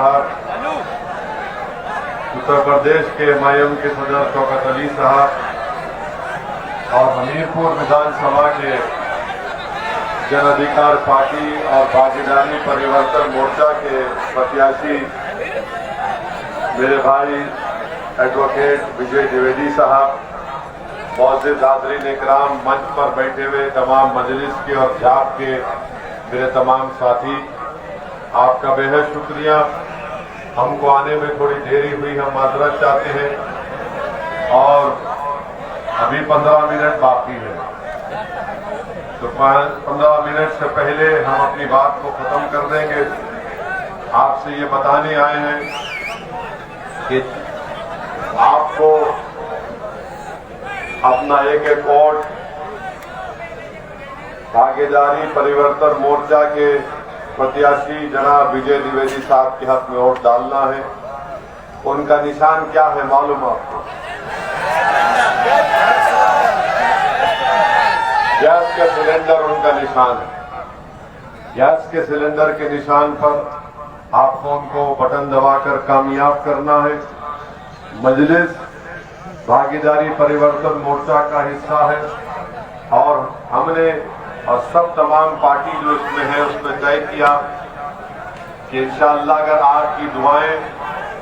साहब, उत्तर प्रदेश के MIM के सदर शौकत अली साहब और हमीरपुर विधानसभा के जन अधिकार पार्टी और भागीदारी परिवर्तन मोर्चा के प्रत्याशी मेरे भाई एडवोकेट विजय द्विवेदी साहब, मौजूद हाज़रीन इकराम, मंच पर बैठे हुए तमाम मजलिस के और जाप के मेरे तमाम साथी, आपका बेहद शुक्रिया। हमको आने में थोड़ी देरी हुई, हम माजरत चाहते हैं और अभी 15 मिनट बाकी है, तो 15 मिनट से पहले हम अपनी बात को खत्म कर देंगे। आपसे ये बताने आए हैं कि आपको अपना एक वोट भागीदारी परिवर्तन मोर्चा के प्रत्याशी जनाब विजय द्विवेदी साहब के हक में वोट डालना है। उनका निशान क्या है मालूम आपको? गैस के सिलेंडर उनका निशान है। गैस के सिलेंडर के निशान पर आपको उनको बटन दबाकर कामयाब करना है। मजलिस भागीदारी परिवर्तन मोर्चा का हिस्सा है और हमने और सब तमाम पार्टी जो इसमें है उसमें तय किया कि इंशाअल्लाह अगर आपकी दुआएं,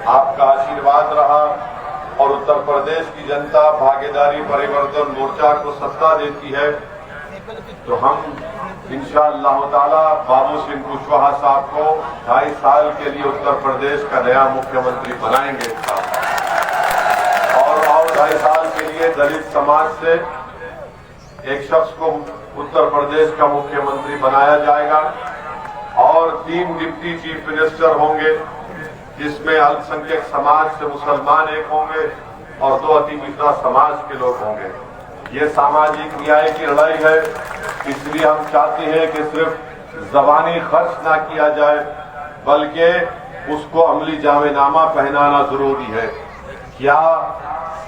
आपका आशीर्वाद रहा और उत्तर प्रदेश की जनता भागीदारी परिवर्तन मोर्चा को सत्ता देती है तो हम इंशाअल्लाह ताला बाबू सिंह कुशवाहा साहब को 2.5 साल के लिए उत्तर प्रदेश का नया मुख्यमंत्री बनाएंगे और 2.5 साल के लिए दलित समाज से एक शख्स को उत्तर प्रदेश का मुख्यमंत्री बनाया जाएगा और 3 डिप्टी चीफ मिनिस्टर होंगे, जिसमें अल्पसंख्यक समाज से मुसलमान एक होंगे और 2 अति पिछड़ा समाज के लोग होंगे। ये सामाजिक न्याय की लड़ाई है, इसलिए हम चाहते हैं कि सिर्फ जबानी खर्च ना किया जाए बल्कि उसको अमली जामेनामा पहनाना जरूरी है। क्या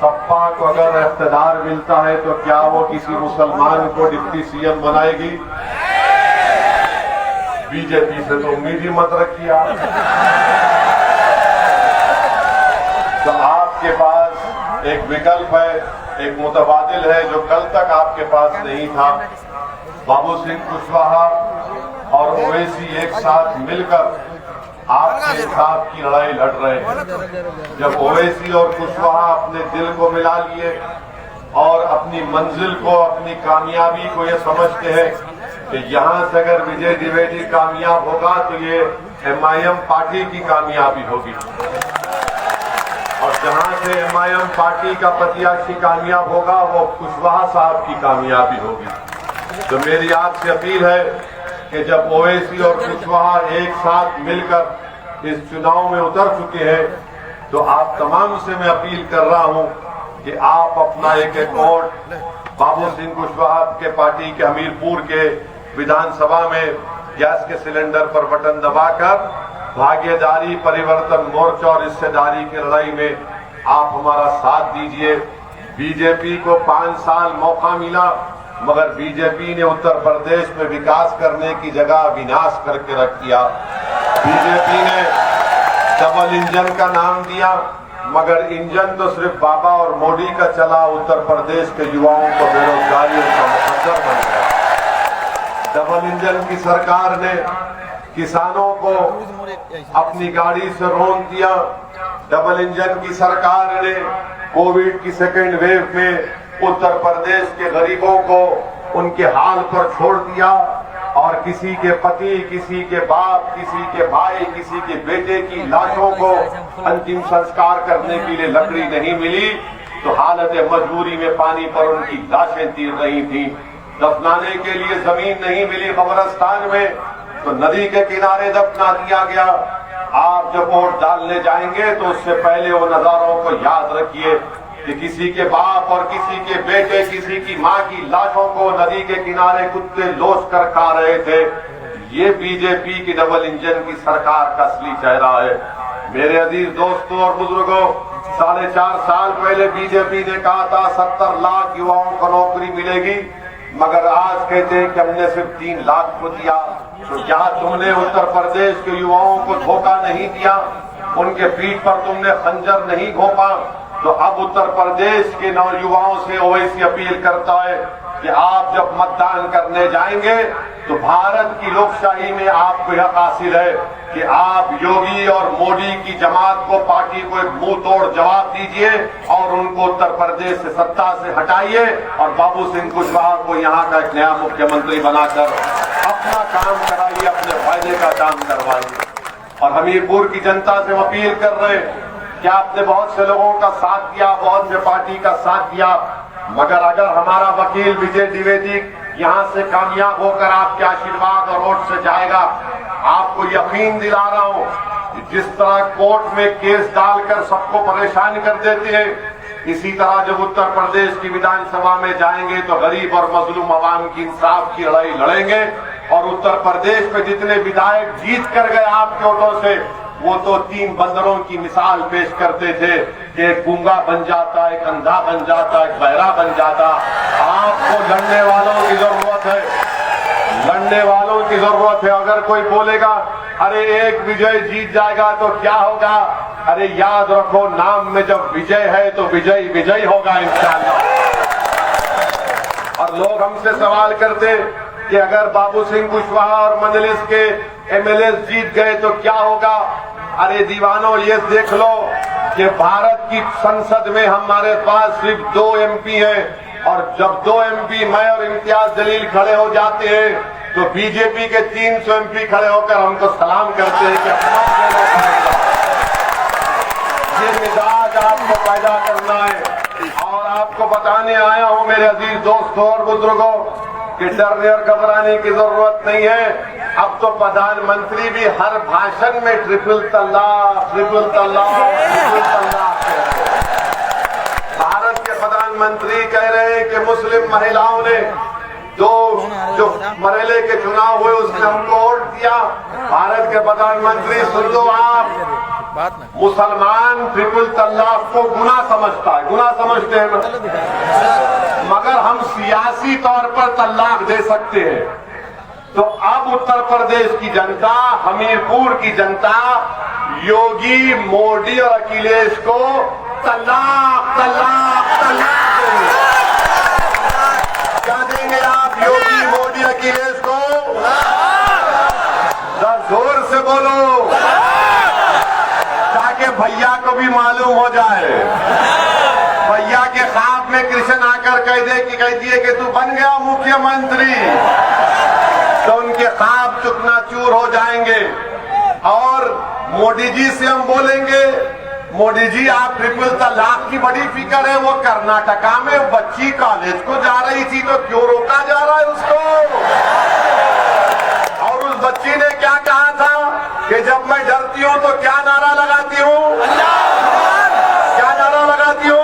सपा को अगर इख्तियार मिलता है तो क्या वो किसी मुसलमान को डिप्टी सीएम बनाएगी? बीजेपी से तो उम्मीद ही मत रखिए आप। तो आपके पास एक विकल्प है, एक मुतबादिल है जो कल तक आपके पास नहीं था। बाबू सिंह कुशवाहा और ओवैसी एक साथ मिलकर आपके साथ की लड़ाई लड़ रहे हैं। जब ओवैसी और कुशवाहा अपने दिल को मिला लिए और अपनी मंजिल को, अपनी कामयाबी को ये समझते हैं कि यहाँ से अगर विजय द्विवेदी कामयाब होगा तो ये MIM पार्टी की कामयाबी होगी और जहाँ से MIM पार्टी का प्रत्याशी कामयाब होगा वो कुशवाहा साहब की कामयाबी होगी। तो मेरी आपसे अपील है कि जब ओवैसी और कुशवाहा एक साथ मिलकर इस चुनाव में उतर चुके हैं तो आप तमाम से मैं अपील कर रहा हूं कि आप अपना एक वोट बाबू सिंह कुशवाहा के पार्टी के हमीरपुर के विधानसभा में गैस के सिलेंडर पर बटन दबाकर भागीदारी परिवर्तन मोर्चा और हिस्सेदारी की लड़ाई में आप हमारा साथ दीजिए। बीजेपी को 5 साल मौका मिला मगर बीजेपी ने उत्तर प्रदेश में विकास करने की जगह विनाश करके रख दिया। बीजेपी ने डबल इंजन का नाम दिया मगर इंजन तो सिर्फ बाबा और मोदी का चला, उत्तर प्रदेश के युवाओं को बेरोजगारी का मुकद्दर बन गया। डबल इंजन की सरकार ने किसानों को अपनी गाड़ी से रोन दिया। डबल इंजन की सरकार ने कोविड की सेकेंड वेव में उत्तर प्रदेश के गरीबों को उनके हाल पर छोड़ दिया और किसी के पति, किसी के बाप, किसी के भाई, किसी के बेटे की लाशों को अंतिम संस्कार करने के लिए लकड़ी नहीं मिली तो हालत मजबूरी में पानी पर उनकी लाशें तीर रही थी। दफनाने के लिए जमीन नहीं मिली कब्रिस्तान में तो नदी के किनारे दफना दिया गया। आप जब वोट डालने जाएंगे तो उससे पहले वो नजारों को याद रखिए कि किसी के बाप और किसी के बेटे, किसी की माँ की लाशों को नदी के किनारे कुत्ते लोच कर खा रहे थे। ये बीजेपी की डबल इंजन की सरकार का असली चेहरा है। मेरे अजीज दोस्तों और बुजुर्गों, 4.5 साल पहले बीजेपी ने कहा था 70 लाख युवाओं को नौकरी मिलेगी। मगर आज कहते हैं कि हमने सिर्फ 3 लाख को दिया। तो क्या तुमने उत्तर प्रदेश के युवाओं को धोखा नहीं दिया? उनके पीठ पर तुमने खंजर नहीं घोंपा? तो अब उत्तर प्रदेश के नौजुवानों से ओवैसी अपील करता है कि आप जब मतदान करने जाएंगे तो भारत की लोकशाही में आपको यह हासिल है कि आप योगी और मोदी की जमात को, पार्टी को एक मुंह तोड़ जवाब दीजिए और उनको उत्तर प्रदेश से सत्ता से हटाइए और बाबू सिंह कुशवाहा को यहाँ का एक नया मुख्यमंत्री बनाकर अपना काम कराइए, अपने फायदे का काम करवाइए। और हमीरपुर की जनता से हम अपील कर रहे हैं कि आपने बहुत से लोगों का साथ दिया, बहुत से पार्टी का साथ दिया, मगर अगर हमारा वकील विजय द्विवेदी यहाँ से कामयाब होकर आपके आशीर्वाद और वोट से जाएगा, आपको यकीन दिला रहा हूँ कि जिस तरह कोर्ट में केस डालकर सबको परेशान कर देते हैं, इसी तरह जब उत्तर प्रदेश की विधानसभा में जाएंगे तो गरीब और मजलूम आवाम की इंसाफ की लड़ाई लड़ेंगे। और उत्तर प्रदेश में जितने विधायक जीत कर गए आपके वोटों से, वो तो 3 बंदरों की मिसाल पेश करते थे कि एक गूंगा बन जाता, एक अंधा बन जाता, एक बहरा बन जाता। आपको लड़ने वालों की जरूरत है, लड़ने वालों की जरूरत है। अगर कोई बोलेगा अरे एक विजय जीत जाएगा तो क्या होगा, अरे याद रखो नाम में जब विजय है तो विजय विजय होगा इंशाअल्लाह। और लोग हमसे सवाल करते कि अगर बाबू सिंह कुशवाहा और मंजलिस के एमएलए जीत गए तो क्या होगा। अरे दीवानों, ये देख लो कि भारत की संसद में हमारे पास सिर्फ 2 एमपी हैं और जब 2 एमपी मैं और इम्तियाज जलील खड़े हो जाते हैं तो बीजेपी के 300 एमपी खड़े होकर हमको सलाम करते हैं कि ये मिजाज आपको पैदा करना है। और आपको बताने आया हूं मेरे अजीज दोस्तों और बुजुर्गों कि डरने और घबराने की जरूरत नहीं है। अब तो प्रधानमंत्री भी हर भाषण में ट्रिपल तलाक, ट्रिपल तलाक, ट्रिपल तलाक कह रहे हैं। भारत के प्रधानमंत्री कह रहे हैं कि मुस्लिम महिलाओं ने जो मरेले के चुनाव हुए उसने हमको वोट दिया। भारत के प्रधानमंत्री सुन लो आप, मुसलमान ट्रिपल तलाक को गुनाह समझता है, गुनाह समझते हैं ना, मगर हम सियासी तौर पर तलाक दे सकते हैं। तो अब उत्तर प्रदेश की जनता, हमीरपुर की जनता योगी, मोदी और अखिलेश को तलाक तलाक तलाक देंगे। क्या देंगे आप योगी, मोदी, अखिलेश को? जोर से बोलो ताकि भैया को भी मालूम हो जाए। भैया के ख्वाब में कृष्ण आकर कह दिए कि तू बन गया मुख्यमंत्री, तो उनके ख्वाब चूकनाचूर हो जाएंगे। और मोदी जी से हम बोलेंगे, मोदी जी आप ट्रिपल तलाक की बड़ी फिक्र है, वो कर्नाटका में बच्ची कॉलेज को जा रही थी तो क्यों रोका जा रहा है उसको? और उस बच्ची ने क्या कहा था कि जब मैं डरती हूँ तो क्या नारा लगाती हूँ? क्या नारा लगाती हूँ?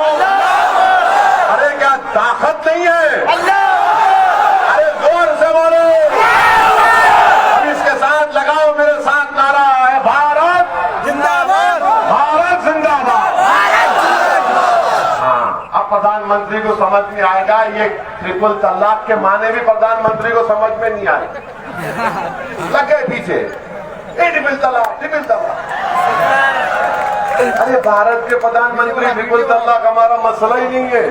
अरे क्या ताकत नहीं है? अरे जोर से बोलो, अब इसके साथ लगाओ, मेरे साथ नारा है, भारत जिंदाबाद, भारत जिंदाबाद। हाँ, अब प्रधानमंत्री को समझ में आएगा ये ट्रिपल तलाक के माने भी प्रधानमंत्री को समझ में नहीं आए, लगे पीछे ट्रिपल तलाक, ट्रिपल तलाक। अरे भारत के प्रधानमंत्री ट्रिपल तलाक हमारा मसला ही नहीं है।